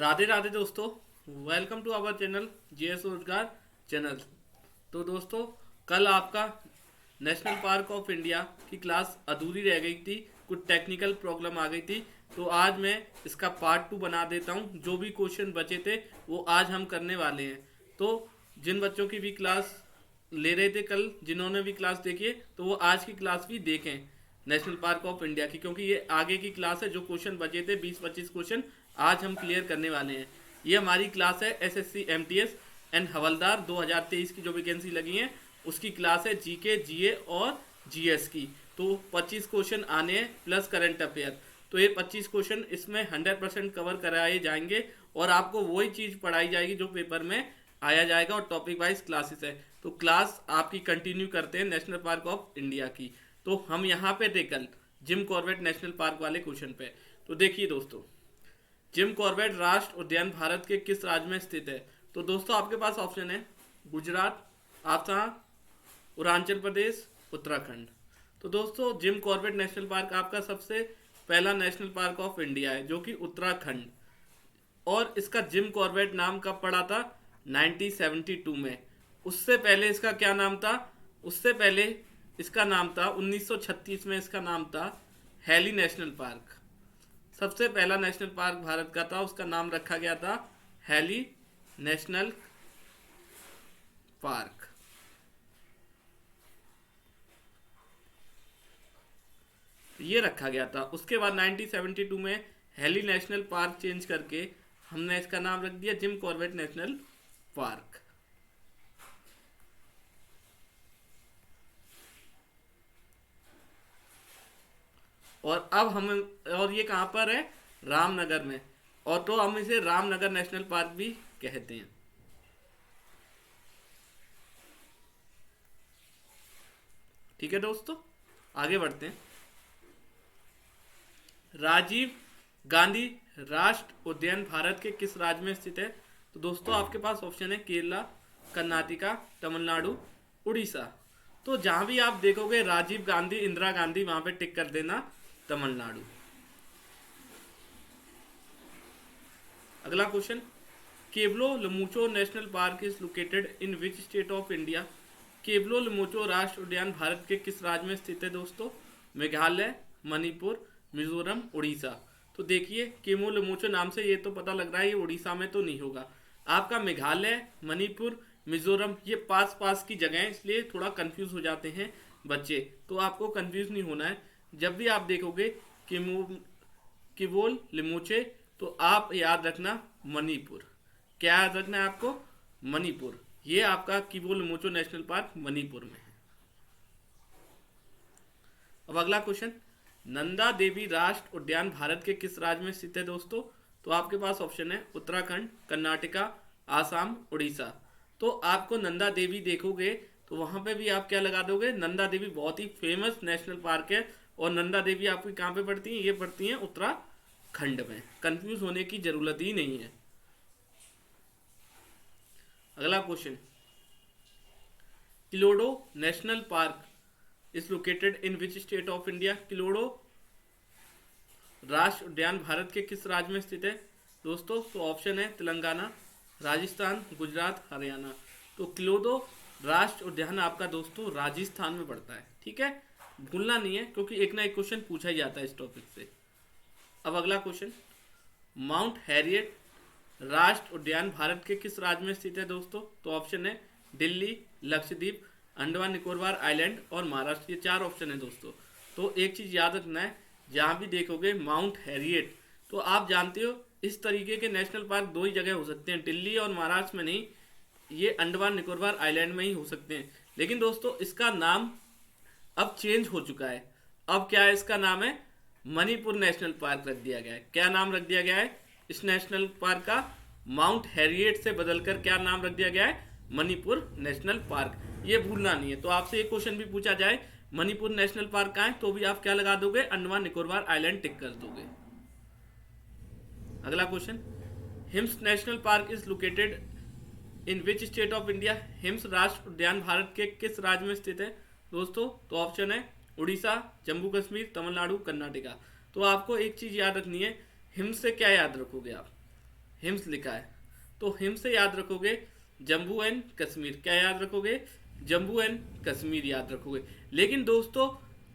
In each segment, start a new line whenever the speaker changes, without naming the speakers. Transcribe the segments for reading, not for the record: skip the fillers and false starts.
राधे राधे दोस्तों। Welcome to our channel GS Rojgar channel. तो दोस्तों, कल आपका नेशनल पार्क ऑफ इंडिया की क्लास अधूरी रह गई थी, कुछ टेक्निकल प्रॉब्लम आ गई थी। तो आज मैं इसका पार्ट 2 बना देता हूँ। जो भी क्वेश्चन बचे थे वो आज हम करने वाले हैं। तो जिन बच्चों की भी क्लास ले रहे थे कल, जिन्होंने भी क्लास देखी है, तो वो आज की क्लास भी देखें नेशनल पार्क ऑफ इंडिया की, क्योंकि ये आगे की क्लास है। जो क्वेश्चन बचे थे 20-25 क्वेश्चन आज हम क्लियर करने वाले हैं। ये हमारी क्लास है एसएससी एमटीएस एंड हवलदार 2023 की जो वैकेंसी लगी है उसकी क्लास है, जीके जीए और जीएस की। तो 25 क्वेश्चन आने हैं प्लस करंट अफेयर। तो ये 25 क्वेश्चन इसमें 100% कवर कराए जाएंगे और आपको वही चीज़ पढ़ाई जाएगी जो पेपर में आया जाएगा, और टॉपिक वाइज क्लासेस है। तो क्लास आपकी कंटिन्यू करते हैं नेशनल पार्क ऑफ इंडिया की। तो हम यहाँ पे थे कल जिम कॉर्बेट नेशनल पार्क वाले क्वेश्चन पे। तो देखिए दोस्तों, जिम कॉर्बेट राष्ट्रीय उद्यान भारत के किस राज्य में स्थित है? तो दोस्तों आपके पास ऑप्शन है गुजरात, आसाम, अरुणाचल प्रदेश, उत्तराखंड। तो दोस्तों जिम कॉर्बेट नेशनल पार्क आपका सबसे पहला नेशनल पार्क ऑफ इंडिया है जो कि उत्तराखंड। और इसका जिम कॉर्बेट नाम कब पड़ा था? 1972 में। उससे पहले इसका क्या नाम था? उससे पहले इसका नाम था 1936 में, इसका नाम था हैली नेशनल पार्क। सबसे पहला नेशनल पार्क भारत का था, उसका नाम रखा गया था हैली नेशनल पार्क। ये रखा गया था। उसके बाद 1972 में हैली नेशनल पार्क चेंज करके हमने इसका नाम रख दिया जिम कॉर्बेट नेशनल पार्क। और अब हम, और ये कहाँ पर है? रामनगर में। और तो हम इसे रामनगर नेशनल पार्क भी कहते हैं। ठीक है दोस्तों, आगे बढ़ते हैं। राजीव गांधी राष्ट्रीय उद्यान भारत के किस राज्य में स्थित है? तो दोस्तों आपके पास ऑप्शन है केरला, कर्नाटका, तमिलनाडु, उड़ीसा। तो जहां भी आप देखोगे राजीव गांधी, इंदिरा गांधी, वहां पे टिक कर देना तमिलनाडु। अगला question, Keibul Lamjao national park is located in which state of India? Keibul Lamjao राष्ट्रीय उद्यान भारत के किस राज्य में स्थित है दोस्तों? मेघालय, मणिपुर, मिजोरम, उड़ीसा। तो देखिए केमो लमुचो नाम से ये तो पता लग रहा है ये उड़ीसा में तो नहीं होगा। आपका मेघालय, मणिपुर, मिजोरम ये पास पास की जगह है, इसलिए थोड़ा कंफ्यूज हो जाते हैं बच्चे। तो आपको कंफ्यूज नहीं होना है। जब भी आप देखोगे किवोल लिमोचे, तो आप याद रखना मणिपुर। क्या याद रखना है आपको? मणिपुर। ये आपका किवोल लिमोचो नेशनल पार्क मणिपुर में है। अब अगला क्वेश्चन, नंदा देवी राष्ट्रीय उद्यान भारत के किस राज्य में स्थित है दोस्तों? तो आपके पास ऑप्शन है उत्तराखंड, कर्नाटका, आसाम, उड़ीसा। तो आपको नंदा देवी देखोगे तो वहां पे भी आप क्या लगा दोगे? नंदा देवी बहुत ही फेमस नेशनल पार्क है। और नंदा देवी आपकी कहाँ पे पड़ती है? ये पड़ती है उत्तराखंड में। कंफ्यूज होने की जरूरत ही नहीं है। अगला question, Keoladeo national park is located in which state of India? Keoladeo राष्ट्रीय उद्यान भारत के किस राज्य में स्थित है दोस्तों? तो ऑप्शन है तेलंगाना, राजस्थान, गुजरात, हरियाणा। तो किलोडो राष्ट्रीय उद्यान आपका दोस्तों राजस्थान में पड़ता है। ठीक है, भूलना नहीं है क्योंकि एक ना एक क्वेश्चन पूछा ही जाता है इस टॉपिक से। अब अगला क्वेश्चन, माउंट हैरियट राष्ट्रीय उद्यान भारत के किस राज्य में स्थित है दोस्तों? तो ऑप्शन है दिल्ली, लक्षद्वीप, अंडमान निकोबार आइलैंड और महाराष्ट्र। ये 4 ऑप्शन है दोस्तों। तो एक चीज याद रखना है, जहां भी देखोगे माउंट हैरियट, तो आप जानते हो इस तरीके के नेशनल पार्क 2 ही जगह हो सकते हैं, दिल्ली और महाराष्ट्र में नहीं, ये अंडमान निकोबार आइलैंड में ही हो सकते हैं। लेकिन दोस्तों इसका नाम अब चेंज हो चुका है। अब क्या है? इसका नाम है मणिपुर नेशनल पार्क रख दिया गया है। क्या नाम रख दिया गया है इस नेशनल पार्क का? माउंट हैरियट से बदलकर क्या नाम रख दिया गया है? Manipur national park. ये भूलना नहीं है। तो आपसे एक क्वेश्चन भी पूछा जाए मणिपुर नेशनल पार्क कहाँ है, तो भी आप क्या लगा दोगे? अंडमान निकोबार आइलैंड टिक कर दोगे। अगला question, hymns national park is located in which state of India? Hymns राष्ट्रीय उद्यान भारत के किस राज्य में स्थित है दोस्तों? तो ऑप्शन है उड़ीसा, जम्मू कश्मीर, तमिलनाडु, कर्नाटका। तो आपको एक चीज याद रखनी है, हिम्स से क्या याद रखोगे आप? हिम्स लिखा है, तो हिम्स से याद रखोगे जम्मू एंड कश्मीर। क्या याद रखोगे? जम्मू एंड कश्मीर याद रखोगे। लेकिन दोस्तों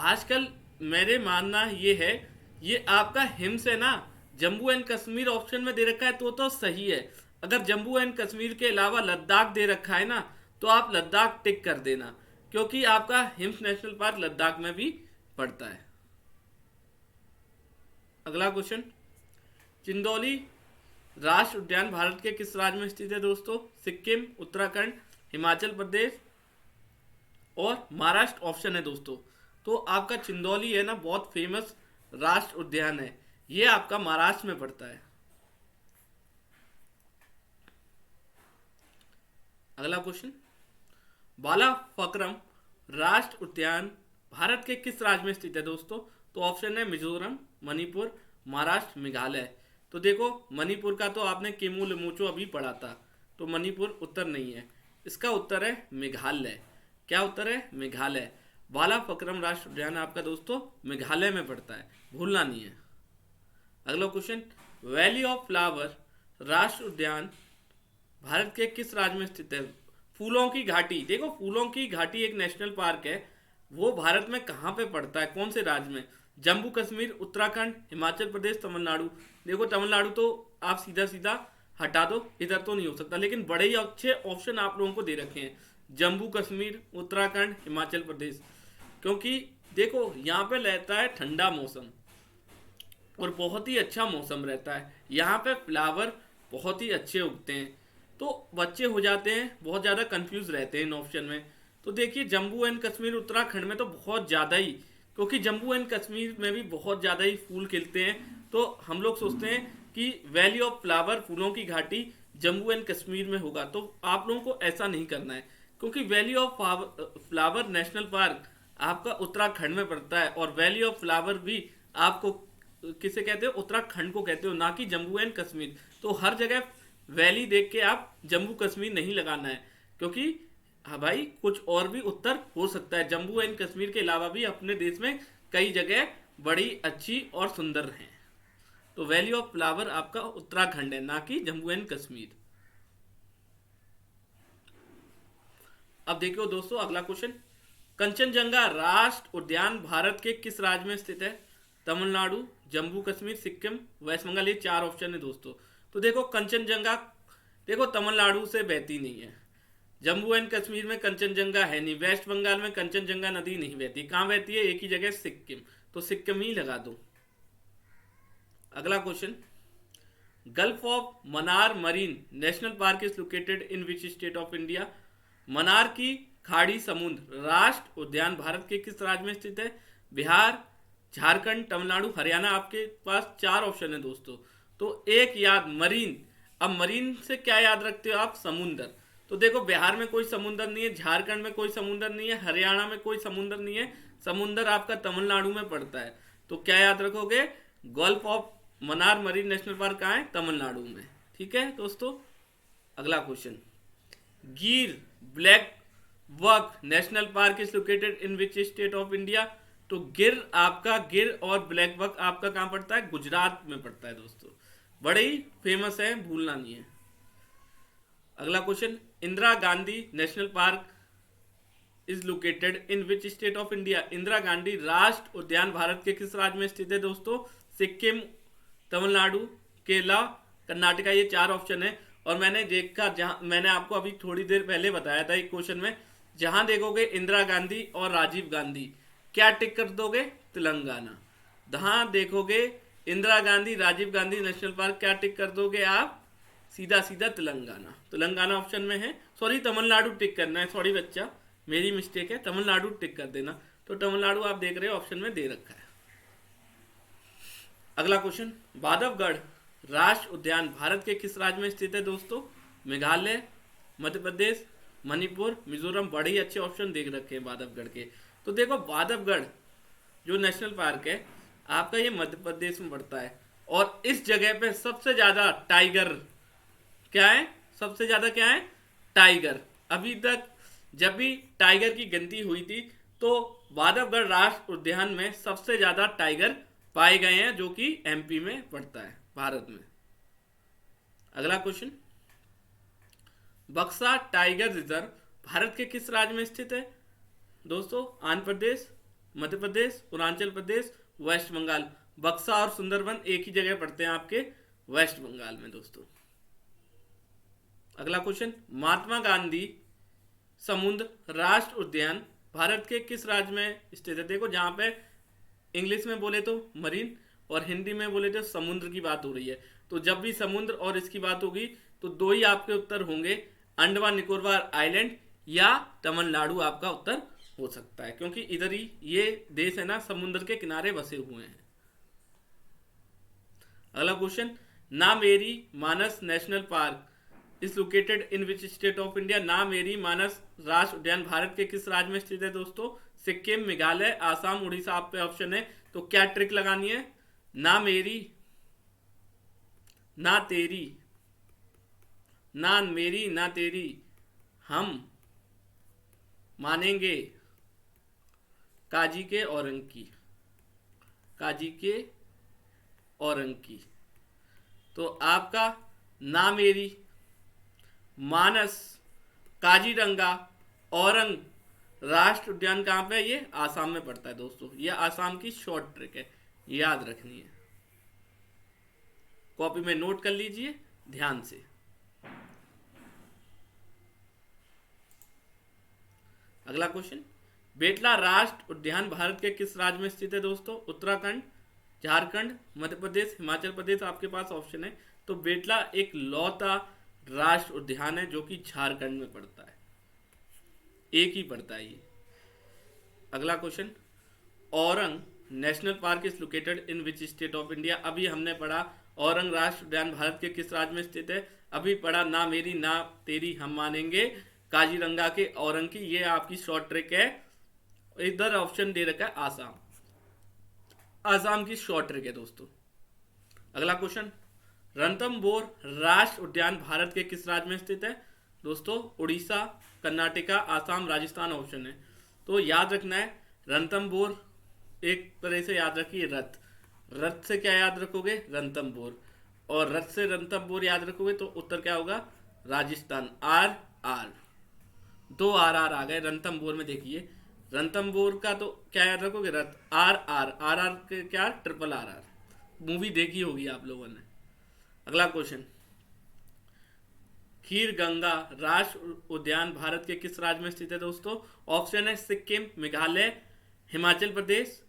आजकल मेरे मानना ये है, ये आपका हिम्स है ना, जम्मू एंड कश्मीर ऑप्शन में दे रखा है तो सही है। अगर जम्मू एंड कश्मीर के अलावा लद्दाख दे रखा है ना, तो आप लद्दाख टिक कर देना, क्योंकि आपका हिम्स नेशनल पार्क लद्दाख में भी पड़ता है। अगला क्वेश्चन, चिंदौली राष्ट्रीय उद्यान भारत के किस राज्य में स्थित है दोस्तों? सिक्किम, उत्तराखंड, हिमाचल प्रदेश और महाराष्ट्र ऑप्शन है दोस्तों। तो आपका चिंदौली है ना, बहुत फेमस राष्ट्रीय उद्यान है, ये आपका महाराष्ट्र में पड़ता है। अगला क्वेश्चन, बालाफक्रम राष्ट्रीय उद्यान भारत के किस राज्य में स्थित है दोस्तों? तो ऑप्शन है मिजोरम, मणिपुर, महाराष्ट्र, मेघालय। तो देखो मणिपुर का तो आपने केमू लिमोचो अभी पढ़ा था, तो मणिपुर उत्तर नहीं है, इसका उत्तर है मेघालय। क्या उत्तर है? मेघालय। बालाफक्रम राष्ट्रीय उद्यान आपका दोस्तों मेघालय में पड़ता है, भूलना नहीं है। अगला क्वेश्चन, वैली ऑफ फ्लावर राष्ट्रीय उद्यान भारत के किस राज्य में स्थित है? फूलों की घाटी, देखो फूलों की घाटी एक नेशनल पार्क है, वो भारत में कहाँ पे पड़ता है, कौन से राज्य में? जम्मू कश्मीर, उत्तराखंड, हिमाचल प्रदेश, तमिलनाडु। देखो तमिलनाडु तो आप सीधा सीधा हटा दो, इधर तो नहीं हो सकता, लेकिन बड़े ही अच्छे ऑप्शन आप लोगों को दे रखे हैं, जम्मू कश्मीर, उत्तराखंड, हिमाचल प्रदेश। क्योंकि देखो यहाँ पे रहता है ठंडा मौसम और बहुत ही अच्छा मौसम रहता है, यहाँ पे फ्लावर बहुत ही अच्छे उगते हैं, तो बच्चे हो जाते हैं बहुत ज़्यादा कंफ्यूज रहते हैं इन ऑप्शन में। तो देखिए जम्मू एंड कश्मीर, उत्तराखंड में तो बहुत ज़्यादा ही, क्योंकि जम्मू एंड कश्मीर में भी बहुत ज़्यादा ही फूल खिलते हैं, तो हम लोग सोचते हैं कि वैली ऑफ फ्लावर फूलों की घाटी जम्मू एंड कश्मीर में होगा। तो आप लोगों को ऐसा नहीं करना है, क्योंकि valley of flower national park आपका उत्तराखंड में पड़ता है, और वैली ऑफ फ्लावर भी आपको किसे कहते हो? उत्तराखंड को कहते हो, ना कि जम्मू एंड कश्मीर। तो हर जगह वैली देख के आप जम्मू कश्मीर नहीं लगाना है, क्योंकि हाँ भाई कुछ और भी उत्तर हो सकता है, जम्मू एंड कश्मीर के अलावा भी अपने देश में कई जगह बड़ी अच्छी और सुंदर हैं। तो वैली ऑफ फ्लावर आपका उत्तराखंड है, ना कि जम्मू एंड कश्मीर। अब देखो दोस्तों अगला क्वेश्चन, कंचनजंगा राष्ट्रीय उद्यान भारत के किस राज्य में स्थित है? तमिलनाडु, जम्मू कश्मीर, सिक्किम, वेस्ट बंगाल। ये चार ऑप्शन है दोस्तों। तो देखो कंचनजंगा देखो तमिलनाडु से बहती नहीं है, जम्मू एंड कश्मीर में कंचनजंगा है नहीं, वेस्ट बंगाल में कंचनजंगा नदी नहीं बहती, कहाँ बहती है? एक ही जगह सिक्किम, तो सिक्किम ही लगा दो। अगला question, gulf of Mannar marine national park is located in which state of India? Mannar की खाड़ी समुद्र राष्ट्रीय उद्यान भारत के किस राज्य में स्थित है? बिहार, झारखंड, तमिलनाडु, हरियाणा। आपके पास चार ऑप्शन है दोस्तों, तो एक याद मरीन। अब मरीन से क्या याद रखते हो आप? समुंदर। तो देखो बिहार में कोई समुंदर नहीं है, झारखंड में कोई समुंदर नहीं है, हरियाणा में कोई समुंदर नहीं है, समुंदर आपका तमिलनाडु में पड़ता है। तो क्या याद रखोगे? Gulf of Mannar marine national park कहाँ है? तमिलनाडु में। ठीक है दोस्तों। अगला question, Gir black buck national park is located in which state of India? तो गिर और ब्लैक बक आपका कहाँ पड़ता है? गुजरात में पड़ता है दोस्तों, बड़े ही फेमस है, भूलना नहीं है। अगला question, Indira Gandhi national park is located in which state of India? Indira Gandhi राष्ट्रीय उद्यान भारत के किस राज्य में स्थित है दोस्तों? सिक्किम, तमिलनाडु, केरला, कर्नाटका। ये चार ऑप्शन है, और मैंने देखा जहां मैंने आपको अभी थोड़ी देर पहले बताया था एक क्वेश्चन में, जहां देखोगे इंदिरा गांधी और राजीव गांधी, क्या टिक कर दोगे? तेलंगाना। जहां देखोगे इंदिरा गांधी, राजीव गांधी नेशनल पार्क, क्या टिक कर दोगे आप? सीधा सीधा तेलंगाना। तेलंगाना ऑप्शन में है, सॉरी तमिलनाडु टिक करना है, सॉरी बच्चा मेरी मिस्टेक है, तमिलनाडु टिक कर देना। तो तमिलनाडु आप देख रहे हो ऑप्शन में दे रखा है। अगला क्वेश्चन, बांधवगढ़ राष्ट्रीय उद्यान भारत के किस राज्य में स्थित है दोस्तों? मेघालय, मध्य प्रदेश, मणिपुर, मिजोरम। बड़े ही अच्छे ऑप्शन देख रखे हैं बांधवगढ़ के। तो देखो बांधवगढ़ जो नेशनल पार्क है आपका, ये मध्य प्रदेश में पड़ता है, और इस जगह पे सबसे ज्यादा टाइगर क्या है? सबसे ज्यादा क्या है? टाइगर। अभी तक जब भी टाइगर की गिनती हुई थी तो बांधवगढ़ राष्ट्रीय उद्यान में सबसे ज्यादा टाइगर पाए गए हैं, जो कि एमपी में पड़ता है भारत में। अगला क्वेश्चन, बक्सा टाइगर रिजर्व भारत के किस राज्य में स्थित है? दोस्तों, आंध्र प्रदेश, मध्य प्रदेश, अरुणाचल प्रदेश, वेस्ट बंगाल। बक्सा और सुंदरबन एक ही जगह पड़ते हैं आपके वेस्ट बंगाल में दोस्तों। अगला क्वेश्चन, महात्मा गांधी समुद्र राष्ट्र उद्यान भारत के किस राज्य में स्थित है? देखो, जहां पे इंग्लिश में बोले तो मरीन और हिंदी में बोले तो समुद्र की बात हो रही है, तो जब भी समुद्र और इसकी बात होगी तो दो ही आपके उत्तर होंगे, अंडमान निकोबार आइलैंड या तमिलनाडु आपका उत्तर हो सकता है, क्योंकि इधर ही ये देश है ना, समुद्र के किनारे बसे हुए हैं। अगला question, Nameri Manas national park is located in which state of India? Nameri Manas राष्ट्रीय उद्यान भारत के किस राज्य में स्थित है दोस्तों? सिक्किम, मेघालय, आसाम, उड़ीसा। आप पे ऑप्शन है, तो क्या ट्रिक लगानी है? ना मेरी ना तेरी, ना मेरी ना तेरी, हम मानेंगे काजी के औरंग की, काजी के औरंग की। तो आपका ना मेरी, मानस, काजीरंगा, औरंग राष्ट्र उद्यान कहाँ पे है? ये आसाम में पड़ता है दोस्तों। ये आसाम की शॉर्ट ट्रिक है, याद रखनी है, कॉपी में नोट कर लीजिए ध्यान से। अगला क्वेश्चन, बेटला राष्ट्र उद्यान भारत के किस राज्य में स्थित है दोस्तों? उत्तराखंड, झारखंड, मध्य प्रदेश, हिमाचल प्रदेश। आपके पास ऑप्शन है, तो बेटला एक लौता राष्ट्र उद्यान है जो कि झारखंड में पड़ता है, एक ही पड़ता है ये। अगला question, Orang national park is located in which state of India? अभी हमने पढ़ा औरंग राष्ट्र उद्यान भारत के किस राज्य में स्थित है? अभी पढ़ा ना मेरी ना तेरी, हम मानेंगे काजीरंगा के औरंग की। ये आपकी शॉर्ट ट्रिक है, इधर ऑप्शन दे रखा है आसाम, आसाम की शॉर्ट ट्रिक है दोस्तों। अगला क्वेश्चन, रणथंबोर राष्ट्र उद्यान भारत के किस राज्य में स्थित है दोस्तों? उड़ीसा, कर्नाटका, आसाम, राजस्थान ऑप्शन है। तो याद रखना है, रणथंबोर एक तरह से याद रखिए रथ, रथ से क्या याद रखोगे? रणथंबोर, और रथ से रणथंबोर याद रखोगे तो उत्तर क्या होगा? राजस्थान। आर आर, दो आर आर आ गए रणथंबोर में। देखिए रणथंबोर का तो क्या याद रखोगे? रथ। आर आर, आर आर के क्या? ट्रिपल आर आर, मूवी देखी होगी आप लोगों ने। अगला क्वेश्चन, खीर गंगा राष्ट्र उद्यान भारत के किस राज्य में स्थित है दोस्तों? ऑप्शन है सिक्किम, मेघालय, हिमाचल प्रदेश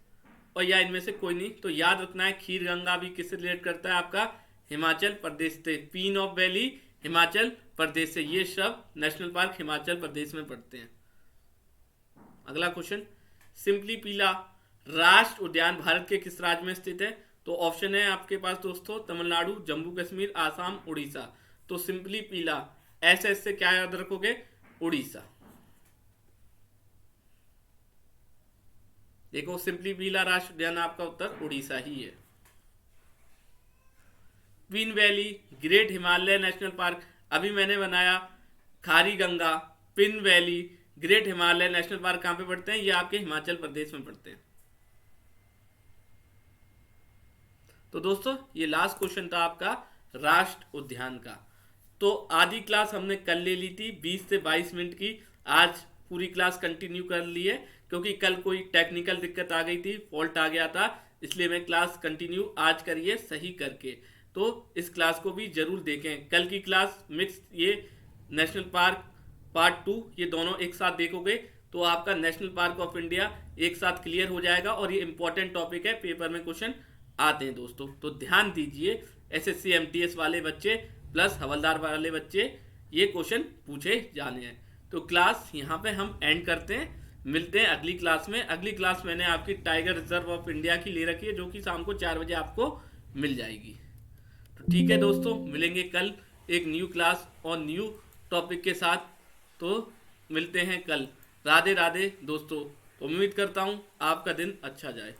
और या इनमें से कोई नहीं। तो याद रखना है, खीर गंगा भी किससे रिलेट करता है? आपका हिमाचल प्रदेश से, पीन ऑफ वैली हिमाचल प्रदेश से। ये सब नेशनल पार्क हिमाचल प्रदेश में पड़ते हैं। अगला क्वेश्चन, सिंपली पीला राष्ट्र उद्यान भारत के किस राज्य में स्थित है? तो ऑप्शन है आपके पास दोस्तों तमिलनाडु, जम्मू कश्मीर, आसाम, उड़ीसा। तो सिंपली पीला ऐसे ऐसे क्या याद रखोगे? उड़ीसा। देखो सिंपली पीला राष्ट्र उद्यान आपका उत्तर उड़ीसा ही है। Queen valley great Himalaya national park अभी मैंने बनाया, Khari Ganga, Pin valley great Himalaya national park कहां पे पड़ते हैं? ये आपके हिमाचल प्रदेश में पड़ते हैं। तो दोस्तों ये लास्ट क्वेश्चन था आपका राष्ट्र उद्यान का। तो आधी क्लास हमने कल ले ली थी 20 से 22 मिनट की, आज पूरी क्लास कंटिन्यू कर ली है क्योंकि कल कोई टेक्निकल दिक्कत आ गई थी, फॉल्ट आ गया था, इसलिए मैं क्लास कंटिन्यू आज करिए सही करके। तो इस क्लास को भी जरूर देखें। कल की क्लास मिक्स ये नेशनल पार्क पार्ट 2 ये दोनों एक साथ देखोगे तो आपका नेशनल पार्क ऑफ इंडिया एक साथ क्लियर हो जाएगा और ये इंपॉर्टेंट टॉपिक है, पेपर में क्वेश्चन आते हैं दोस्तों। तो ध्यान दीजिए, एसएससी एमटीएस वाले बच्चे प्लस हवलदार वाले बच्चे ये क्वेश्चन पूछे जाने हैं। तो क्लास यहाँ पे हम एंड करते हैं, मिलते हैं अगली क्लास में। अगली क्लास मैंने आपकी टाइगर रिजर्व ऑफ इंडिया की ले रखी है जो कि शाम को 4 बजे आपको मिल जाएगी। तो ठीक है दोस्तों, मिलेंगे कल एक न्यू क्लास और न्यू टॉपिक के साथ। तो मिलते हैं कल। राधे राधे दोस्तों, उम्मीद करता हूँ आपका दिन अच्छा जाए।